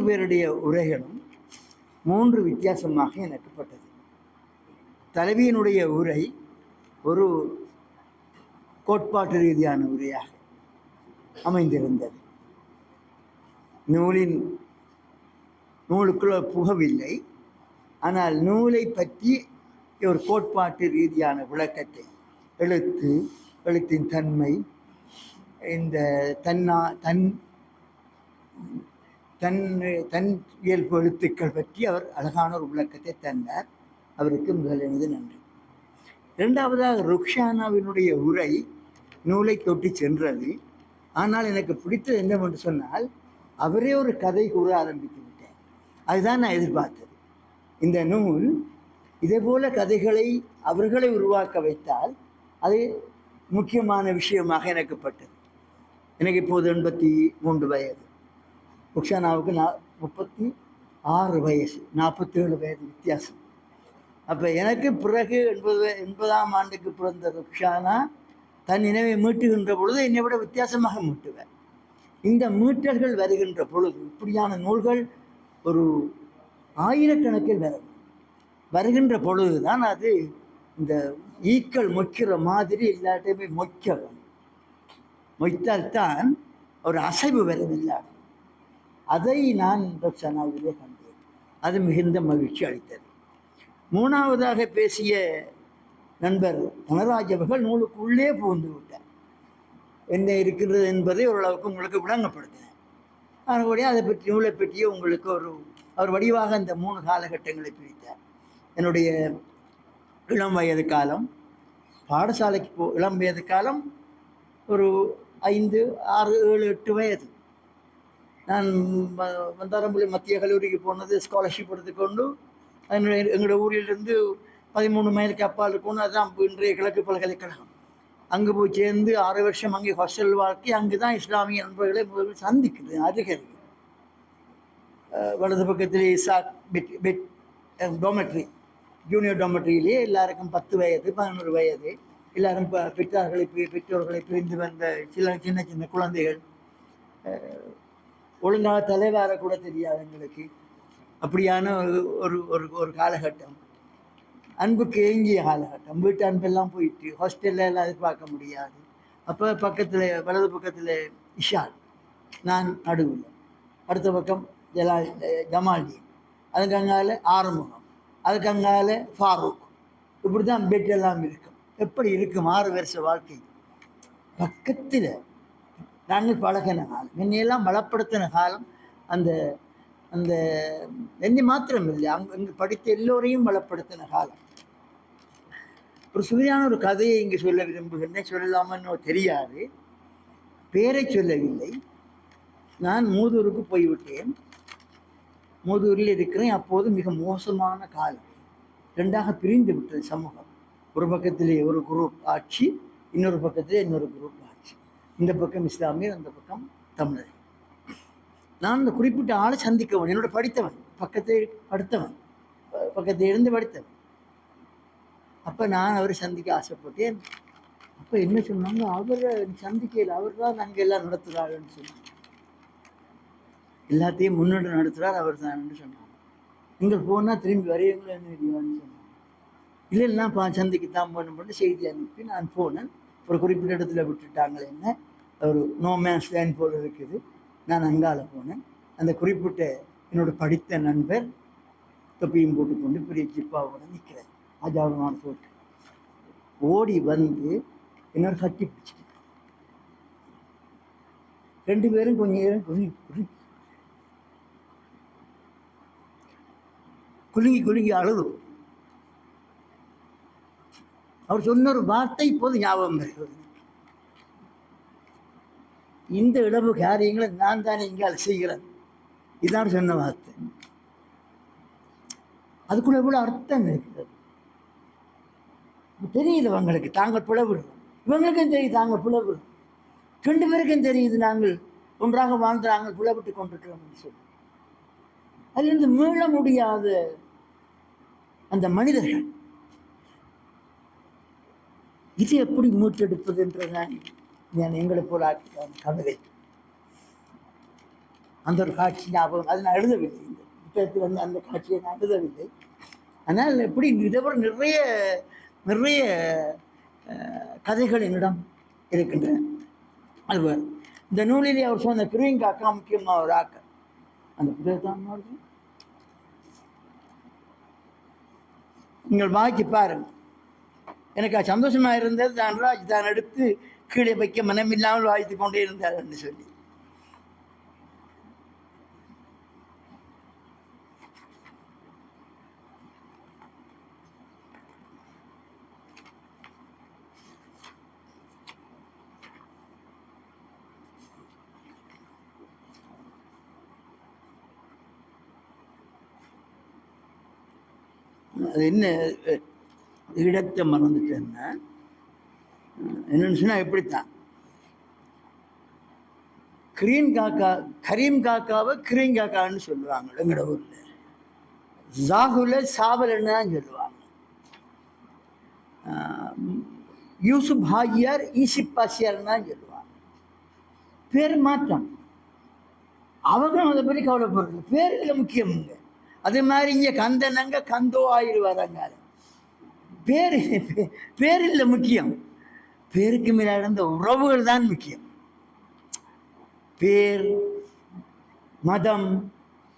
பேருடைய உரைகளும் 3 வித்தியாசமாக எனக்குப்பட்டது. தலைவியினுடைய உரை ஒரு கோட்பாட்டு ரீதியான உரையாக அமைந்திருந்தது. நூலுக்குள்ள புகவில்லை, ஆனால் நூலை பற்றி ஒரு கோட்பாட்டு ரீதியான விளக்கத்தை, எழுத்தின் தன்மை, இந்த தன் இயல்பு எழுத்துக்கள் பற்றி அவர் அழகான ஒரு விளக்கத்தை தந்தார். அவருக்கு முதலிருந்து நன்றி. இரண்டாவதாக ருக்ஷானாவினுடைய உரை நூலை தொட்டி சென்றது. ஆனால் எனக்கு பிடித்தது என்னவென்று சொன்னால், அவரே ஒரு கதை கூற ஆரம்பித்து விட்டார். அதுதான் நான் எதிர்பார்த்தது. இந்த நூல் இதே போல கதைகளை அவர்களை உருவாக்க வைத்தால் அது முக்கியமான விஷயமாக எனக்கு பட்டது. எனக்கு இப்போது 83 வயது, ருக்ஷானாவுக்கு 36 வயசு, 47 வயது வித்தியாசம். அப்போ எனக்கு பிறகு 80ஆம் ஆண்டுக்கு பிறந்த ருக்ஷானா தன் நினைவை மீட்டுகின்ற பொழுது என்னை விட வித்தியாசமாக மீட்டுவேன். இந்த மீட்டல்கள் வருகின்ற பொழுது, இப்படியான நூல்கள் ஒரு ஆயிரக்கணக்கில் வருகின்ற பொழுது தான் அது இந்த ஈக்கள் மொய்க்கிற மாதிரி எல்லாத்தையுமே மொய்த்தால்தான் ஒரு அசைவு வரவில்லை. அதை நான் ருக்ஷானாவிலே கண்டேன். அது மிகுந்த மகிழ்ச்சி அளித்தது. மூணாவதாக பேசிய நண்பர் தனராஜ் அவர்கள் நூலுக்குள்ளே புகுந்து விட்டார். என்ன இருக்கிறது என்பதை ஓரளவுக்கு உங்களுக்கு விளங்கப்படுத்தினேன். அதனுடைய அதை பற்றி நூலை பற்றியே உங்களுக்கு அவர் வடிவாக அந்த 3 காலகட்டங்களை பிரித்தார். என்னுடைய இளம் வயது காலம், பாடசாலைக்கு இளம் வயது காலம் ஒரு 5, 6, 7, 8 வயது. நான் வந்தாரம்பள்ளி மத்திய கல்லூரிக்கு போனது ஸ்காலர்ஷிப் எடுத்துக்கொண்டு எங்களோட ஊரிலிருந்து 13 மைலுக்கு அப்பால் இருக்கணும். அதுதான் இன்றைய கிழக்கு பல்கலைக்கழகம். அங்கே போய் சேர்ந்து 6 வருஷம் அங்கே ஹாஸ்டல் வாழ்க்கை. அங்கு தான் இஸ்லாமிய நண்பர்களை முதலில் சந்திக்குது. அருகருகு வலது பக்கத்திலே டோமெட்ரி, ஜூனியர் டோமெட்ரியிலே எல்லாருக்கும் 10 வயது 11 வயது. எல்லாரும் பெற்றோர்களை பிரிந்து வந்த சின்ன சின்ன குழந்தைகள். ஒழுங்காக தலைவார கூட தெரியாது எங்களுக்கு. அப்படியான ஒரு காலகட்டம், அன்புக்கு ஏங்கிய காலகட்டம். வீட்டு அன்பெல்லாம் போயிட்டு ஹாஸ்டலில் எல்லாம் எதிர்பார்க்க முடியாது. அப்போ பக்கத்தில் வலது பக்கத்தில் இஷால், நான் நடுவில், அடுத்த பக்கம் ஜமால்டி, அதுக்கு அங்கால ஆறுமுகம், அதுக்கு அங்கால ஃபாரூக். இப்படி தான் பெட் எல்லாம் இருக்கும். எப்படி இருக்கும் 6 வருஷ வாழ்க்கை? பக்கத்தில் நாங்கள் பழகின காலம், என்னையெல்லாம் பலப்படுத்தின காலம். அந்த அந்த என்னை மாத்திரம் இல்லை, அங்கே படித்த எல்லோரையும் பலப்படுத்தின காலம். ஒரு சுவையான ஒரு கதையை இங்கே சொல்ல விரும்புகிறேன். சொல்லலாமன்னு தெரியாது, பேரை சொல்லவில்லை. நான் மூதூருக்கு போய்விட்டேன். மூதூரில் இருக்கிறேன். அப்போது மிக மோசமான காலம். 2ஆக பிரிந்து விட்டது சமூகம். ஒரு பக்கத்திலே ஒரு குரூப் ஆட்சி, இன்னொரு பக்கத்திலே இன்னொரு குரூப் ஆட்சி. இந்த பக்கம் இஸ்லாமியர், அந்த பக்கம் தமிழர். நான் இந்த குறிப்பிட்ட ஆளை சந்திக்கவன், என்னோட படித்தவன், பக்கத்தை இருந்து படித்தவன். அப்போ நான் அவரை சந்திக்க ஆசைப்பட்டேன். அப்போ என்ன சொன்னாங்க, அவரை சந்திக்கல, அவர் தான் நாங்கள் எல்லாம் நடத்துகிறாருன்னு சொன்னாங்க. எல்லாத்தையும் முன்னோடு நடத்துகிறார் அவர் தான் சொன்னாங்க. இங்கே போனால் திரும்பி வரையவங்களும் என்ன தெரியுமான்னு சொன்னாங்க. இல்லைன்னா சந்திக்கத்தான் போகணும்னு செய்தி அனுப்பி நான் போனேன். ஒரு குறிப்பிட்ட இடத்துல விட்டுட்டாங்களே, என்ன ஒரு நோமேன்ஸ் லேண்ட் போல் இருக்குது. நான் அங்கால போனேன். அந்த குறிப்பிட்ட என்னோட படித்த நண்பர் தொப்பியும் போட்டுக்கொண்டு பெரிய ஜிப்பாவோட நிற்கிறேன். ஆஜாவமான போட்டு ஓடி வந்து என்னோட கட்டி பிடிச்சிட்டு 2 பேரும் கொஞ்சம் நேரம் குலுங்கி அழுது. அவர் சொன்ன ஒரு வார்த்தை இப்போது ஞாபகம் இருக்கிறது. இந்த இழப்பு காரியங்களை நான் தானே இங்கே செய்கிறேன், இதான் சொன்ன வார்த்தை. அதுக்குள்ள எவ்வளோ அர்த்தம் இருக்கிறது தெரியுது அவங்களுக்கு. தாங்கள் பிளவுறோம், இவங்களுக்கும் தெரியுது தாங்கள் பிளவுறோம். 2 பேருக்கும் தெரியுது நாங்கள் ஒன்றாக வாழ்ந்து நாங்கள் பிளவிட்டு கொண்டிருக்கிறோம் சொல்லி. அதிலிருந்து மீள முடியாத அந்த மனிதர்கள் இதை எப்படி மீட்டெடுப்பது என்றுதான் நான் எங்களை போல கவிதை. அந்த ஒரு காட்சி ஞாபகம். அது நான் எழுதவில்லை, இந்த புத்தகத்தில் வந்து அந்த காட்சியை நான் எழுதவில்லை. ஆனால் எப்படி இதோட நிறைய நிறைய கதைகள் என்னிடம் இருக்கின்றன. அது இந்த நூலிலே அவர் சொன்ன பிரியங்கா அக்கா முக்கியமாக ஒரு ஆக்க அந்த புத்தகத்தான் நீங்கள் வாங்கி பாருங்கள். எனக்கு சந்தோஷமாக இருந்தது. தன்ராஜ் தான் எடுத்து கீழே வைக்க மனமில்லாமல் வாழ்த்து கொண்டே இருந்தார் என்று சொல்லி. அது என்ன இடத்தை மறந்துட்டேன்னா என்னன்னு சொன்னால் எப்படித்தான் கரீம் காக்காவை கிரீம் காக்கான்னு சொல்லுவாங்க எங்களோட ஊரில். ஜாகுல சாவல்னு தான் சொல்லுவாங்க. யூசுப் ஹாஜியார் ஈசிப் பாசியார்னு தான் சொல்லுவாங்க. பேர் மாற்றம். அவங்களும் அதை பற்றி கவலைப்படுறது. பேர்களை முக்கியமுங்க. அதே மாதிரி இங்கே கந்தனங்க கந்தோ ஆயிடுவாராங்க. பேர் இல்லை முக்கியம். பேருக்கு மேலே இருந்த உறவுகள் தான் முக்கியம். பேர், மதம்,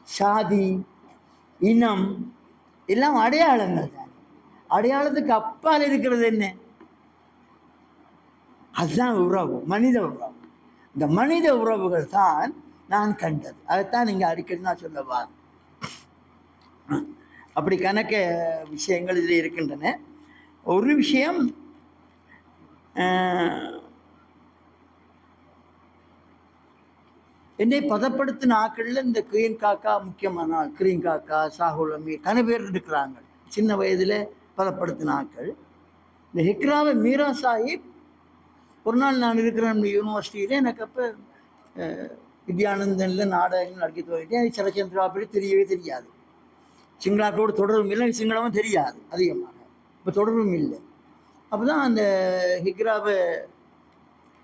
சாதி, இனம் எல்லாம் அடையாளங்கள் தான். அடையாளத்துக்கு அப்பால் இருக்கிறது என்ன? அதுதான் உறவு, மனித உறவு. இந்த மனித உறவுகள் தான் நான் கண்டது. அதைத்தான் நீங்கள் அடிக்கடி நான் சொல்லவா. அப்படி கணக்க விஷயங்கள் இதில் இருக்கின்றன. ஒரு விஷயம், என்னை பதப்படுத்தின ஆக்களில் இந்த கிரீன் காக்கா முக்கியமான ஆள். கிரீன் காக்கா, சாகுல் அமீர், கன பேர் இருக்கிறாங்க சின்ன வயதில் பதப்படுத்தின ஆக்கள். இந்த ஹிக்ராவை மீரா சாஹிப் ஒரு நாள் நான் இருக்கிறேன் யூனிவர்சிட்டியில். எனக்கு அப்போ வித்யானந்தனில் நாடகங்கள் நடத்தி துவங்கிட்டேன். சரச்சந்திரா பற்றி தெரியவே தெரியாது. சிங்களாக்களோடு தொடர்பும் இல்லை, சிங்களமும் தெரியாது அதிகமாக. இப்போ தொடர்பும் இல்லை. அப்போ தான் அந்த ஹிக்ராவை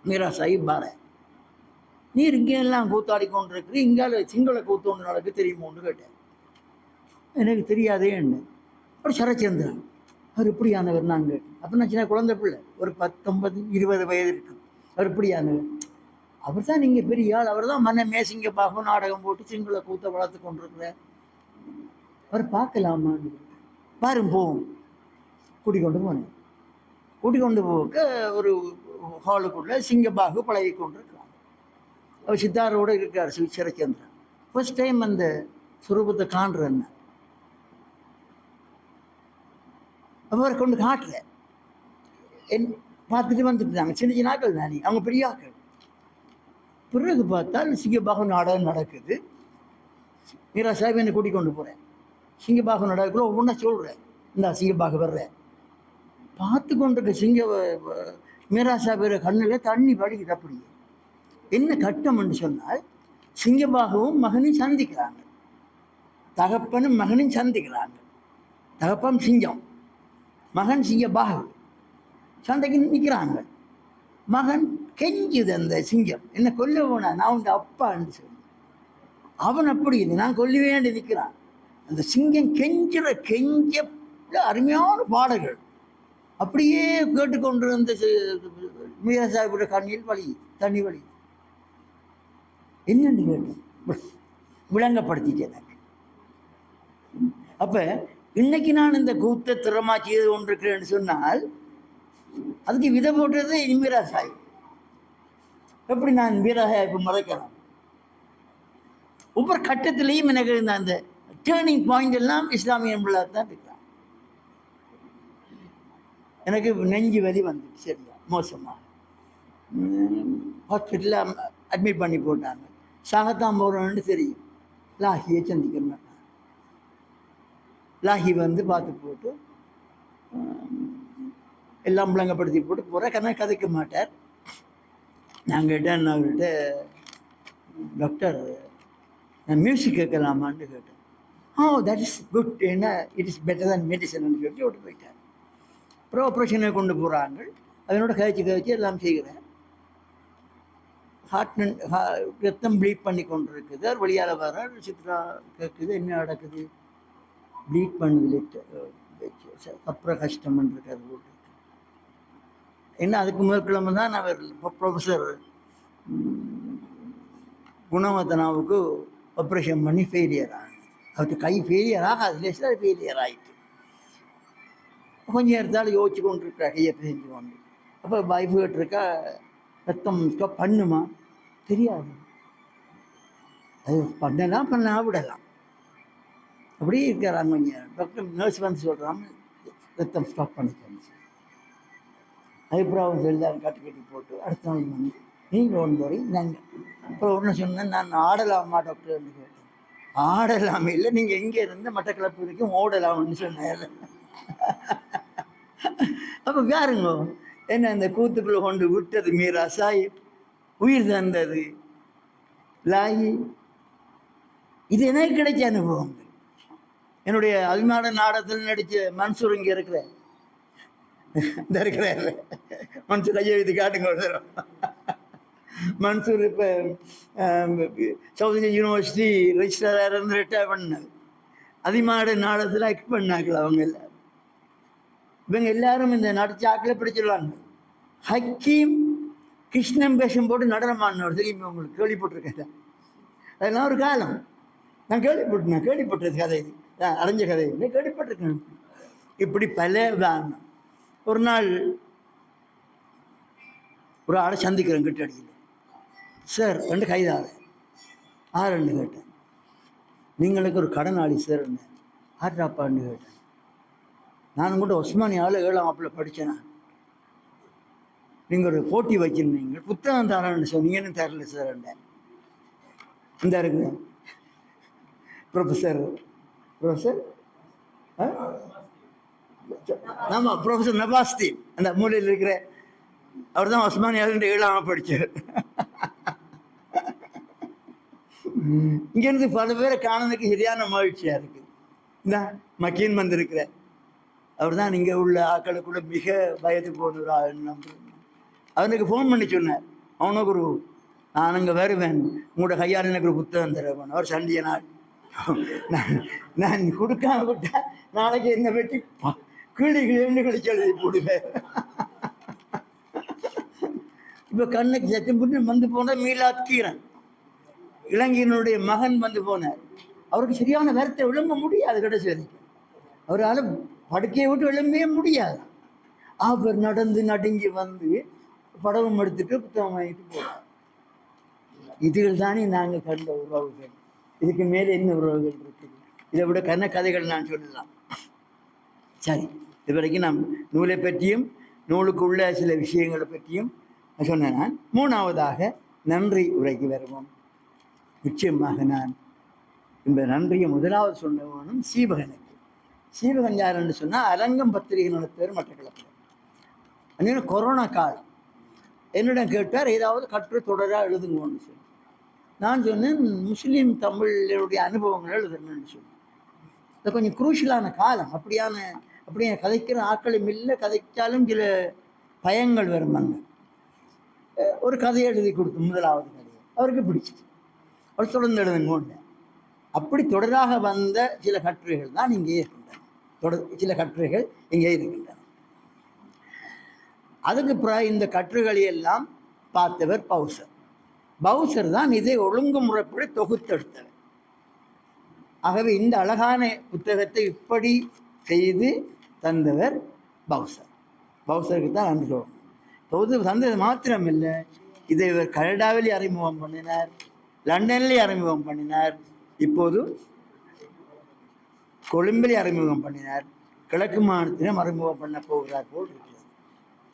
மீரா சாஹிப் பாரு, நீர் இங்கே எல்லாம் கூத்தாடி கொண்டு இருக்கிற, இங்கால சிங்கள கூத்து ஒன்று நடக்கு தெரியுமோன்னு கேட்டேன். எனக்கு தெரியாதே என்ன. ஒரு சரச்சந்திரன் அவர் இப்படியானவர். நாங்கள் அப்போ நான் சின்ன குழந்தை பிள்ளை, ஒரு 19-20 வயது இருக்கு. அவர் இப்படியானவர். அவர் தான் நீங்கள் பெரிய ஆள். அவர் தான் மன்ன மேசிங்க பாகம் நாடகம் போட்டு சிங்கள கூத்தை வளர்த்து கொண்டிருக்கிறார். அவர் பார்க்கலாமான்னு பாருங்க, போவோம். கூட்டிக்கொண்டு போனேன். கூட்டிக்கொண்டு போக ஒரு ஹாலுக்குள்ளே சிங்கபாகு பழகி கொண்டிருக்கிறாங்க. அவர் சித்தாரோடு இருக்கார் சரச்சந்திரன். ஃபர்ஸ்ட் டைம் அந்த சுரூபத்தை காண்றேன்னு அவரை கொண்டு காட்டல. பார்த்துட்டு வந்துட்டுருந்தாங்க. சின்ன சின்ன ஆக்கள் தானே, அவங்க பெரிய ஆக்கள். பிறகு பார்த்தால் சிங்கபாகு நாடகம் நடக்குது. மீரா சாஹிப் என்னை கூட்டிக் கொண்டு போகிறேன். சிங்கபாகு நாடகக்குள்ள ஒவ்வொன்றா சொல்கிறேன். இந்த சிங்கபாகு வர்றேன். பார்த்து கொண்டிருக்க மீரா சாஹிப் கண்ணில் தண்ணி வடிக்குது. அப்படி என்ன கட்டம்னு சொன்னால், சிங்கபாகவும் மகனையும் சந்திக்கிறாங்க. தகப்பனும் மகனையும் சந்திக்கிறாங்க. தகப்பன் சிங்கம், மகன் சிங்கபாகு சண்டைக்கு நிற்கிறாங்க. மகன் கெஞ்சுது அந்த சிங்கம், என்ன கொல்ல போனா, நான் உண்டு அப்பான்னு சொல்லி. அவன் அப்படி இல்லை, நான் கொல்ல வேண்டி நிற்கிறான். அந்த சிங்கம் கெஞ்ச அருமையான பாடல்கள் அப்படியே கேட்டுக்கொண்டு இருந்த மீரா சாஹிபோட கண்ணில் தண்ணி வலி. என்னன்னு கேட்டேன், விளங்கப்படுத்திட்டேன் எனக்கு. அப்போ இன்னைக்கு நான் இந்த கூத்தை திறமா செய்து கொண்டிருக்கிறேன்னு சொன்னால், அதுக்கு விதை போட்டது மீரா சாஹிப். எப்படி நான் மீரா சாஹிப்பை மறைக்கலாம்? ஒவ்வொரு கட்டத்திலையும் எனக்கு இருந்த அந்த டேர்னிங் பாயிண்ட் எல்லாம் இஸ்லாமிய பிள்ளாக தான் இருக்கிறான். எனக்கு நெஞ்சு வலி வந்துட்டு சரியா மோசமாக. ஹாஸ்பிட்டலில் அட்மிட் பண்ணி போட்டாங்க. சாகத்தான் போகிறோன்னு தெரியும். லாஹியை சந்திக்கணும். லாஹி வந்து பார்த்து போட்டு எல்லாம் விளங்கப்படுத்தி போட்டு போகிறேன். கதைக்க மாட்டார். நான் கேட்டேன், அவர்கிட்ட, டாக்டர் நான் மியூசிக் கேட்கலாமான்னு கேட்டேன். தட் இஸ் குட், ஏன்னா it is better than medicine சொல்லி விட்டு போயிட்டார். அப்புறம் ஆப்ரேஷனை கொண்டு போகிறாங்க. அதனோட கதைச்சு எல்லாம் செய்கிறேன். ஹார்ட் ரத்தம் ப்ளீட் பண்ணி கொண்டு இருக்குது. அவர் வெளியால் வர சித்ரா கேட்குது, என்ன நடக்குது? ப்ளீட் பண்ணுது, அப்புறம் கஷ்டம்னு இருக்காது போட்டு. என்ன அதுக்கு மேற்கிழமை தான் அவர் ப்ரொஃபஸர் குணவர்தனாவுக்கு ஆப்ரேஷன் பண்ணி ஃபெயிலியர் ஆகுது. அவருக்கு கை ஃபெயிலியர் ஆகாது, அது ஃபெயிலியர் ஆகிட்டு கொஞ்சம் நேரத்தால் யோசிச்சு கொண்டு இருக்கா, கையை செஞ்சு கொண்டு. அப்போ வைஃப் கேட்டிருக்கா, ரத்தம் ஸ்டாப் பண்ணுமா? தெரியாது, அது பண்ண விடலாம், அப்படி இருக்கிறாங்க. கொஞ்சம் டாக்டர் நர்ஸ் வந்து சொல்கிறாங்க ரத்தம் ஸ்டாப் பண்ணிக்கணும். அதுக்கப்புறம் அவங்க எல்லாம் கட்டி போட்டு அடுத்த நாள் வந்து நீங்கள் ஒன்று வரை நாங்கள் அப்புறம் ஒன்று சொன்னேன், நான் ஆடலாமா டாக்டர்னு கேட்டேன். ஆடலாமே இல்லை, நீங்கள் எங்கே இருந்து மட்டக்களப்பு வரைக்கும் ஓடலாம்னு சொன்னேன். அப்போ பாருங்க, என்ன அந்த கூத்துக்குள்ள கொண்டு விட்டது மீரா சாஹிப், உயிர் தந்தது லாயி. இது எனக்கு கிடைச்ச அனுபவங்கள். என்னுடைய அல்மாட நாடகத்தில் நடித்த மன்சூர் இங்கே இருக்கிற மன்சூர் ஐயா இது காட்டுங்க ஒரு தரம். மன்சூர் இப்போ சவுத் இந்தியன் யூனிவர்சிட்டி ரெஜிஸ்ட்ராராக இருந்து ரிட்டையர் பண்ணாங்க. அதிமாட நாடகத்தில் ஆக்ட் பண்ணாங்களா அவங்க எல்லாரும். இவங்க எல்லாரும் இந்த நடிச்சாக்கில் பிடிச்சிடுவாங்க. ஹக்கீம் கிருஷ்ணன் வேஷம் போட்டு நடனமானவர் தெரியுமா உங்களுக்கு? கேள்விப்பட்டிருக்கேன். அதெல்லாம் ஒரு காலம் நான் கேள்விப்பட்டது கதை, இது அடைஞ்ச கதை இல்லை, கேள்விப்பட்டிருக்கேன். இப்படி பல உதாரணம். ஒரு நாள் ஒரு ஆளை சந்திக்கிறேன் கிட்ட அடிக்கல. சார் 2 கைதாத ஆறுன்னு கேட்டேன். நீங்களுக்கு ஒரு கடனாளி சார் என்ன ஆறாப்பான்னு கேட்டேன். நான் கூட ஒஸ்மானியாவில் 7ஆம் வகுப்பில் படித்தேன். நீங்கள் ஒரு போட்டி வச்சிருந்தீங்க, புத்தகம் தரேன்னு சொன்னீங்கன்னு தரல சார். இந்த இருக்கு ப்ரொஃபஸர் ஆமாம், ப்ரொஃபஸர் நபாஸ்தீன், அந்த மூலையில் இருக்கிற அவர் தான் ஒஸ்மானியாவில் 7ஆம் படித்தார். இங்கேருந்து பல பேரை காணதுக்கு சரியான மகிழ்ச்சியாக இருக்குது. இந்த மக்கீன் வந்திருக்கிற அவர் தான் இங்கே உள்ள ஆக்களுக்குள்ள மிக வயது போன ஒரு ஆள் நம்புறேன். அவனுக்கு ஃபோன் பண்ணி சொன்னார், அவனுக்கு ஒரு நான் அங்கே வருவேன், உங்களோட கையால் எனக்கு ஒரு புத்தகம் தருவேன். அவர் சண்டிய நாள் நான் கொடுக்காம விட்டா நாளைக்கு என்னை வெட்டி கிளின்னு கழிச்சு எழுதி போடுவேன். இப்போ கண்ணுக்கு சத்தம் போட்டு வந்து போனால் மீலாத் கீரன் இளைஞனுடைய மகன் வந்து போனார். அவருக்கு சரியான வேரத்தை விளம்ப முடியாது, கடைசி வரைக்கும் அவரால் படுக்கையை விட்டு விளம்பவே முடியாது. அவர் நடந்து நடுங்கி வந்து படவும் எடுத்துட்டு புத்தகம் வாங்கிட்டு போனார். இதுகள் தானே நாங்கள் கண்ட உறவுகள். இதுக்கு மேலே என்ன உறவுகள் இருக்குது? இதை விட கதைகள் நான் சொல்லலாம். சரி, இது வரைக்கும் நான் நூலை பற்றியும் நூலுக்கு உள்ள சில விஷயங்களை பற்றியும் சொன்னேன். நான் 3ஆவதாக நன்றி உரைக்கு வருவோம். நிச்சயமாக நான் இந்த நன்றியை முதலாவது சொன்னவனும் சீவகனுக்கு. சீவகன் யார் என்று சொன்னால் அரங்கம் பத்திரிகை நடத்துவார் மட்டக்களப்பில். அங்கே கொரோனா காலம் என்னிடம் கேட்டார், ஏதாவது கற்று தொடராக எழுதுங்கன்னு சொல்லி. நான் சொன்னேன், முஸ்லீம் தமிழுடைய அனுபவங்கள் எழுதுறேன்னு சொன்னேன். அது கொஞ்சம் குரூஷியலான காலம். அப்படியே கதைக்கிற ஆட்களும் இல்லை, கதைச்சாலும் சில பயங்கள் வருமாங்க. ஒரு கதையை எழுதி கொடுத்து, முதலாவது கதையை அவருக்கு பிடிச்சிது. அவர் தொடர்ந்து எழுதுங்க. அப்படி தொடராக வந்த சில கட்டுரைகள் தான் இங்கே இருக்கின்றன. சில கட்டுரைகள் இங்கே இருக்கின்றன. அதுக்கு பிறகு இந்த கட்டுரைகளை எல்லாம் பார்த்தவர் பவுசர். பவுசர் தான் இதை ஒழுங்குமுறைப்படி தொகுத்தெடுத்தவர். ஆகவே இந்த அழகான புத்தகத்தை இப்படி செய்து தந்தவர் பவுசர். பவுசருக்கு தான் நன்றி சொல்லணும். தந்தது மாத்திரமில்லை, இதை இவர் கனடாவிலே அறிமுகம் பண்ணினார், லண்டன்லேயே அறிமுகம் பண்ணினார், இப்போது கொழும்பிலே அறிமுகம் பண்ணினார், கிழக்கு மாநிலத்திலும் அறிமுகம் பண்ண போகிறார் போல் இருக்கிறது.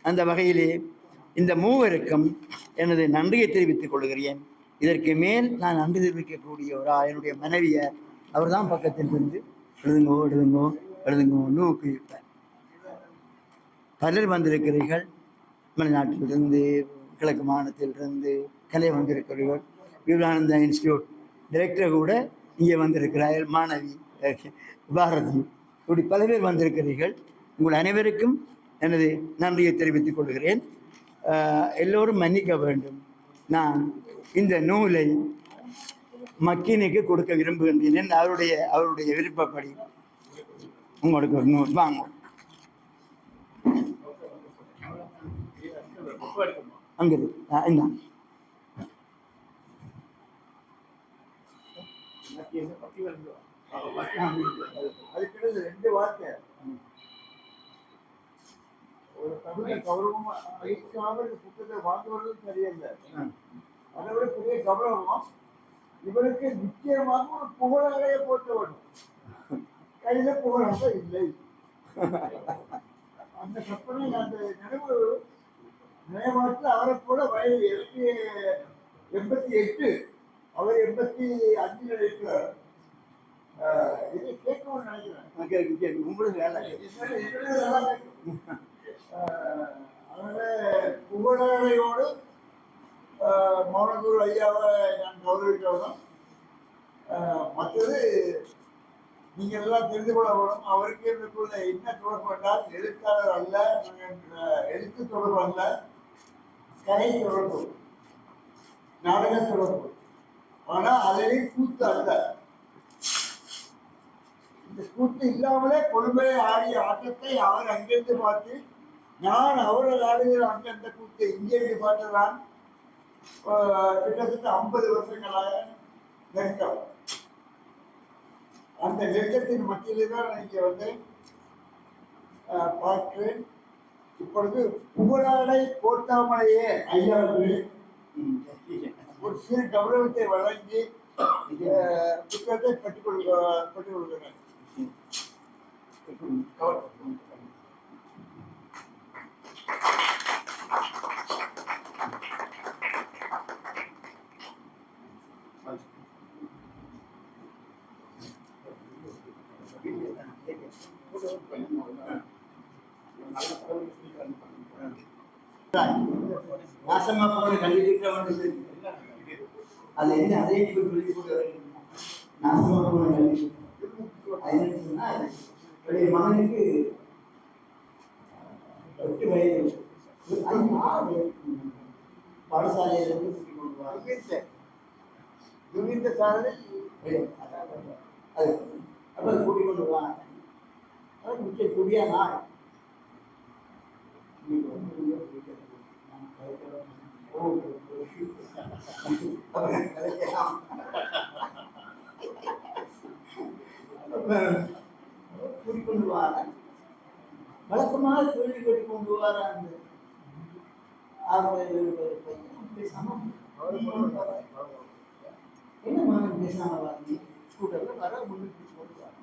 அந்த வகையிலே இந்த மூவருக்கும் எனது நன்றியை தெரிவித்துக் கொள்கிறேன். இதற்கு மேல் நான் நன்றி தெரிவிக்கக்கூடிய ஒரு என்னுடைய மனைவியார், அவர் தான் பக்கத்தில் இருந்து எழுதுங்கோன்னு ஊக்குவிப்பார். பலர் வந்திருக்கிறீர்கள், தமிழ்நாட்டிலிருந்து, கிழக்கு மாநிலத்திலிருந்து, கலை வந்திருக்கிறீர்கள், விவேகானந்தா இன்ஸ்டியூட் டைரக்டர் கூட இங்கே வந்திருக்கிறார்கள், மாணவி பாரதி, இப்படி பல பேர் வந்திருக்கிறீர்கள். உங்கள் அனைவருக்கும் எனது நன்றியை தெரிவித்துக் கொள்கிறேன். எல்லோரும் மன்னிக்க வேண்டும். நான் இந்த நூலை மக்கீனுக்கு கொடுக்க விரும்புகின்றேன். அவருடைய விருப்பப்படி உங்களுக்கு ஒரு நூல் வாங்க. அங்கே இந்த அதுக்கு 2 வார்த்தை ஒரு தமிழை கௌரவமா அழிக்காம இந்த புத்தகத்தை வாங்குவது சரியில்லை. அதை விட பெரிய கௌரவம் இவருக்கு நிச்சயமாக ஒரு புகழாலைய போட்டு வரும். கையில புகழாக இல்லை. அந்த கற்பனை அந்த நினைவாட்டில் அவரை போல வயது 88, அவர் 85 இருக்கிறார். இது கேட்கணும்னு நினைக்கிறேன். உங்களுக்கு வேலை அதனால புகழாலையோடு மௌனகுரு ஐயாவை நான் கௌரவிக்கணும். மற்றது நீங்கள் எல்லாம் தெரிந்து கொள்ள வேணும். அவருக்கு எனக்குள்ள என்ன தொடர்பு என்றால் எழுத்தாளர் அல்ல, எழுத்து தொடர்பு அல்ல, கலை தொடர்பு, நாடக தொடர்பு. ஆனால் அதிலே கூத்து அல்ல. இந்த கூத்து இல்லாமலே கொள்கையை ஆடிய ஆட்டத்தை அவர் அங்கிருந்து பார்த்து, நான் அவர்கள் ஆடுகிற அந்தந்த கூத்தை இங்கிருந்து பார்த்துதான் கிட்டத்தட்ட 50 வருஷங்களாக நெருக்கம். அந்த நெருக்கத்தின் மத்தியிலே தான் இங்கே வந்து பார்க்கிறேன். இப்பொழுது புகழாடை போட்டாமலேயே ஐயாவுக்கு ஒரு சிறு கௌரவத்தை வழங்கி புத்தகத்தை பெற்றுக் கொள்கிறேன். நாசமா போன கல்வி அது என்ன அதே நாசமா போன கல்வி மகனுக்கு 8 வயது பாடசாலையிலிருந்து கூட்டிக் சாதனை அது அப்ப கூட்டிக் கொண்டு போவாங்க. முக்கிய கூடிய நாள் கூட்டிக்கொண்டு வார வழக்கமாக கேள்வி கொண்டு கொண்டு வர அந்த சமம் என்ன மகன் பேசாம வாங்கி ஸ்கூட்டர்ல வர முன்னுக்கு கொண்டு வர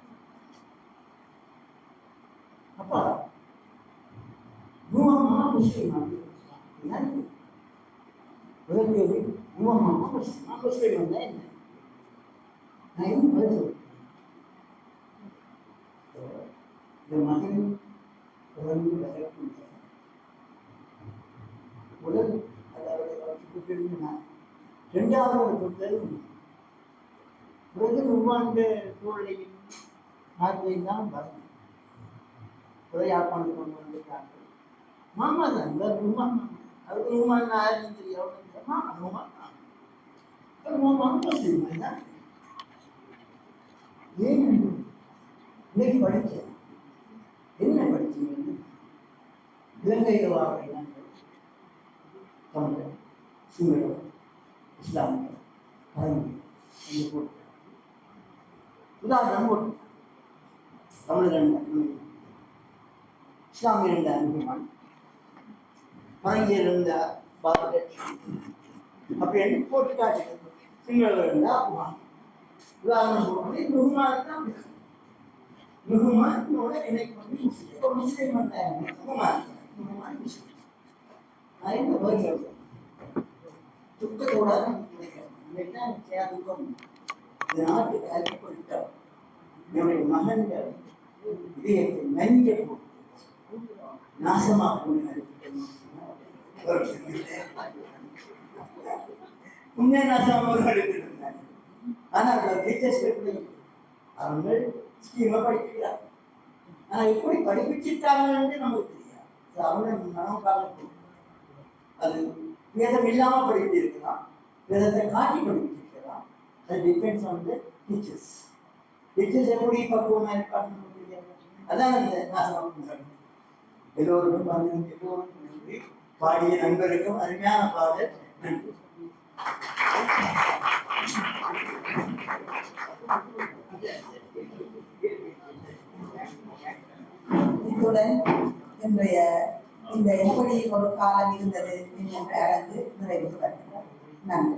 அப்பா நூமா முஸ்லீம் முதல்வது நூமா முஸ்லீம் வந்தா என்ன நான் என்ன பதில் இந்த மகன் உடம்பு வளர்க்கின்ற உடல் அதாவது நான் 2வது பொறுத்தது பிறகு உருவாண்ட சூழலையும் பார்வையும் தான் வரணும். யாழ்ப்பாணம் கொண்டு வந்துட்டாங்க. மாமா தான் மாமா அவருக்கு ரூமான் யாருன்னு தெரியும். மாமா ரூமான் மாமா முஸ்லீம் தான். ஏன் இன்னைக்கு படித்தேன் என்ன படிச்சீங்க? இலங்கையில் வாழ்க்கை தமிழர், சிங்களர், இஸ்லாமியர், பழங்குடி போட்டு உதாரணம் போட்டு தமிழர் இஸ்லாமியர் என்ற அனுபவம் பழங்கியர் இருந்த அப்படி என்ன போட்டு காட்டுகிறது. சிங்களர் இருந்தால் உதாரணம் போட்டு நுகுமான் நுகுமானோட எனக்கு வந்து முஸ்லீம் வந்தாங்க. நுகுமான் முஸ்லீம் நான் என்ன பதில் துக்கத்தோட நினைக்கிறேன். துக்கம் இந்த நாட்டுக்கு அறிவிக்கப்பட்டார். என்னுடைய மகன்கள் இதயத்தை நஞ்ச போட்டு நாசமா போன உண்மை நாசமா எடுத்துருந்தாங்க. ஆனால் டீச்சர்ஸ் அவங்கள் ஸ்கீமா படிக்கிறாங்க. ஆனால் எப்படி படிப்பிச்சிருக்காங்கன்னு நமக்கு தெரியாது. அவங்க மனம் பார்க்க அது வேதம் இல்லாமல் படித்திருக்கலாம், வேதத்தை காட்டி படித்திருக்கலாம். அது depends on the teachers. Teachers எப்படி பக்குவமாக இருப்பாங்க அதான் அந்த நாசமாக. எல்லோருக்கும் எல்லோருக்கும் நன்றி. பாடிய நண்பருக்கும் அருமையான பாடல் நன்றி. இத்துடன் இன்றைய இந்த எப்படி ஒரு காலம் இருந்தது என்ற அரங்கு நிறைவு பெறுகிறது. நன்றி.